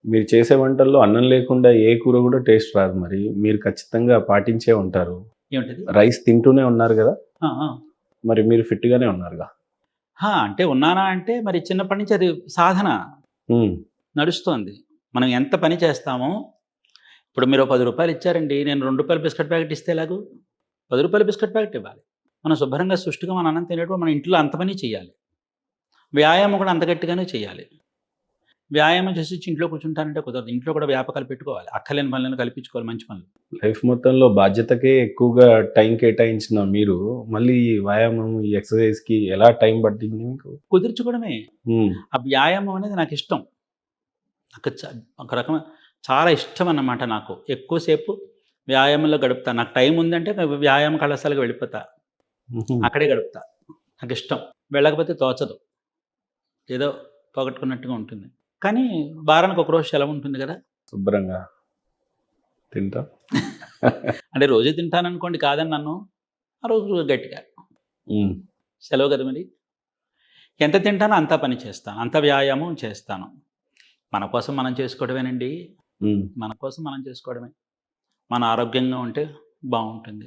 మీరు చేసే వంటల్లో అన్నం లేకుండా ఏ కూర కూడా టేస్ట్ రాదు మరి. మీరు ఖచ్చితంగా పాటించే ఉంటారు. ఏమిటది? రైస్ తింటూనే ఉన్నారు గదా! ఆ! ఆ! మరి మీరు ఫిట్‌గానే ఉన్నారుగా? అంటే ఉన్నానా అంటే మరి చిన్నప్పటి నుంచి అది సాధన హ్మ్. నడుస్తోంది. మనం ఎంత పని చేస్తామో ఇప్పుడు మీరు ఓ రూ. 10 ఇచ్చారండి. నేను రూ. 2 బిస్కెట్ ప్యాకెట్ ఇస్తే ఎలాగు? రూ. 10 బిస్కెట్ ప్యాకెట్ ఇవ్వాలి. మనం శుభ్రంగా సుష్టుగా మన అన్నం తినేటప్పుడు మన ఇంట్లో అంత పని చేయాలి. వ్యాయామం కూడా అంత గట్టిగానే చేయాలి. వ్యాయామం చేసొచ్చి ఇంట్లో కూర్చుంటానంటే కుదరదు. ఇంట్లో కూడా వ్యాపకాలు పెట్టుకోవాలి. అక్కర్లేని పనులను కల్పించుకోవాలి మంచి పనులు. లైఫ్ మొత్తంలో బాధ్యతకే ఎక్కువగా టైం కేటాయించిన మీరు, మళ్ళీ ఈ వ్యాయామం, ఈ ఎక్సర్‌సైజ్‌కి ఎలా టైం పట్టింది మీకు? కుదుర్చుకోవడమే. హ్మ్. ఆ వ్యాయామం అనేది నాకిష్టం. నాకు ఒక రకమైన చాలా ఇష్టమన్నమాట నాకు. ఎక్కువ సేపు వ్యాయామంలో గడుపుతా. నాకు టైం ఉందంటే వ్యాయామ కళాశాలకు వెళ్ళిపోతా. హుహు. అక్కడే గడుపుతా. నాకిష్టం. వెళ్ళకపోతే తోచదు. ఏదో పోగొట్టుకున్నట్టుగా ఉంటుంది. కానీ వారానికి ఒక రోజు సెలవుంటుంది గదా! శుభ్రంగా తింటా. అంటే రోజు తింటాననుకోండి కాదనను. ఆ రోజు గట్టిగా హ్మ్. సెలవు గదా మరి. ఎంత తింటానో అంతా పని చేస్తాను. అంత వ్యాయామం చేస్తాను. మన కోసం మనం చేసుకోవడమేనండి. హ్మ్. మన కోసం మనం చేసుకోవడమే. మన ఆరోగ్యంగా ఉంటే బావుంటుంది.